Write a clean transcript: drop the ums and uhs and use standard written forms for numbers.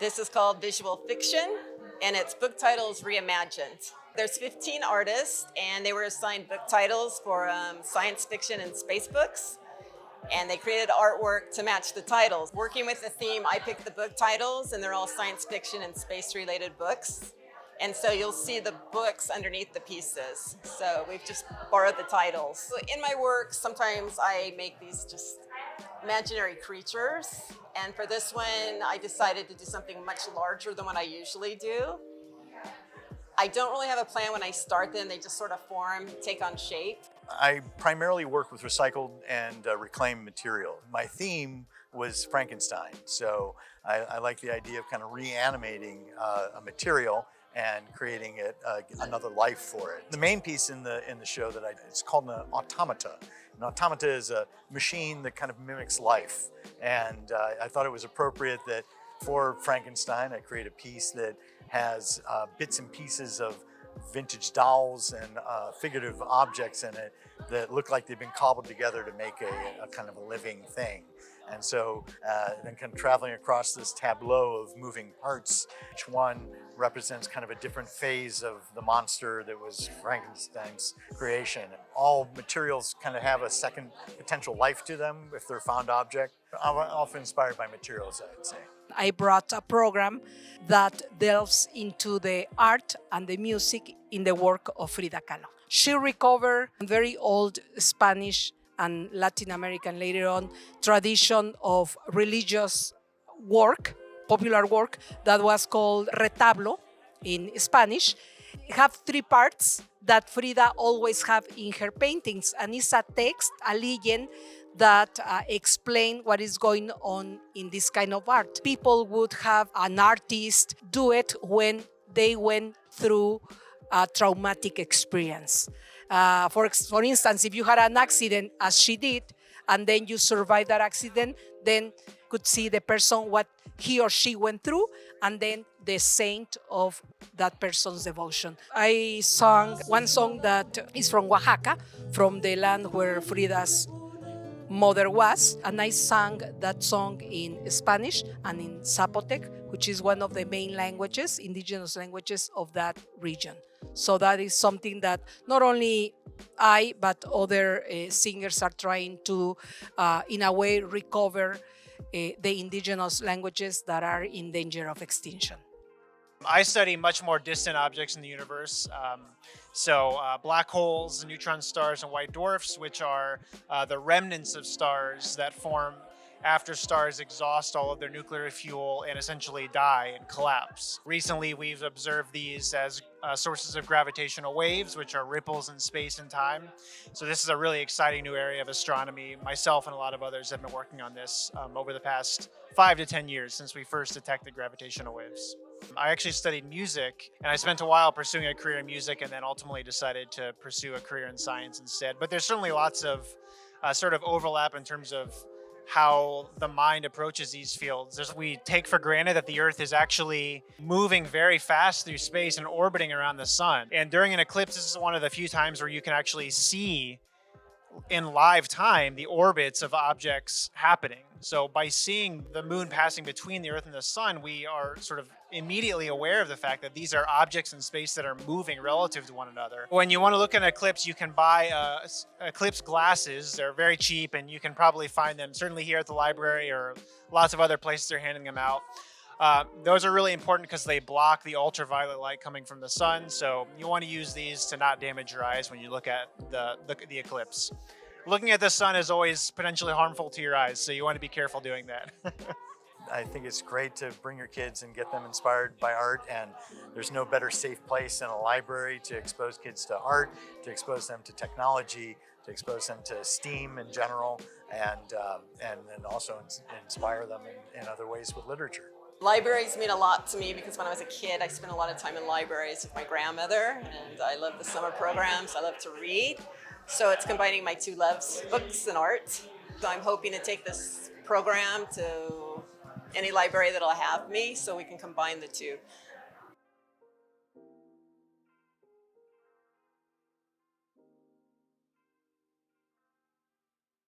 This is called visual fiction, and it's book titles reimagined. There's 15 artists, and they were assigned book titles for science fiction and space books, and they created artwork to match the titles. Working with the theme, I picked the book titles, and they're all science fiction and space-related books. And so you'll see the books underneath the pieces. So we've just borrowed the titles. So in my work, sometimes I make these just imaginary creatures. And for this one, I decided to do something much larger than what I usually do. I don't really have a plan when I start them. They just sort of form, take on shape. I primarily work with recycled and reclaimed material. My theme was Frankenstein. So I like the idea of kind of reanimating a material and creating it another life for it. The main piece in the show it's called an automata. An automata is a machine that kind of mimics life. And I thought it was appropriate that for Frankenstein, I create a piece that has bits and pieces of vintage dolls and figurative objects in it that look like they've been cobbled together to make a kind of a living thing. And so then kind of traveling across this tableau of moving parts, each one represents kind of a different phase of the monster that was Frankenstein's creation. All materials kind of have a second potential life to them if they're found object. I'm often inspired by materials, I'd say. I brought a program that delves into the art and the music in the work of Frida Kahlo. She recovered very old Spanish and Latin American later on tradition of religious work, popular work that was called retablo in Spanish. It have three parts that Frida always have in her paintings, and it's a text, a legend that explain what is going on in this kind of art. People would have an artist do it when they went through a traumatic experience. For instance, if you had an accident, as she did, and then you survived that accident, then could see the person, what he or she went through, and then the saint of that person's devotion. I sang one song that is from Oaxaca, from the land where Frida's mother was, and I sang that song in Spanish and in Zapotec, which is one of the main languages, indigenous languages of that region. So that is something that not only I, but other singers are trying to, in a way, recover the indigenous languages that are in danger of extinction. I study much more distant objects in the universe. Black holes, neutron stars, and white dwarfs, which are the remnants of stars that form after stars exhaust all of their nuclear fuel and essentially die and collapse. Recently, we've observed these as sources of gravitational waves, which are ripples in space and time. So this is a really exciting new area of astronomy. Myself and a lot of others have been working on this over the past 5 to 10 years since we first detected gravitational waves. I actually studied music, and I spent a while pursuing a career in music and then ultimately decided to pursue a career in science instead. But there's certainly lots of sort of overlap in terms of how the mind approaches these fields. We take for granted that the Earth is actually moving very fast through space and orbiting around the sun. And during an eclipse, this is one of the few times where you can actually see in live time the orbits of objects happening. So by seeing the moon passing between the Earth and the sun, we are sort of immediately aware of the fact that these are objects in space that are moving relative to one another. When you want to look at an eclipse, you can buy eclipse glasses. They're very cheap, and you can probably find them certainly here at the library or lots of other places they're handing them out. Those are really important because they block the ultraviolet light coming from the sun. So you want to use these to not damage your eyes when you look at the eclipse. Looking at the sun is always potentially harmful to your eyes, so you want to be careful doing that. I think it's great to bring your kids and get them inspired by art, and there's no better safe place than a library to expose kids to art, to expose them to technology, to expose them to STEAM in general, and then also inspire them in other ways with literature. Libraries mean a lot to me because when I was a kid, I spent a lot of time in libraries with my grandmother, and I love the summer programs. I love to read. So it's combining my two loves, books and art. So I'm hoping to take this program to any library that'll have me so we can combine the two.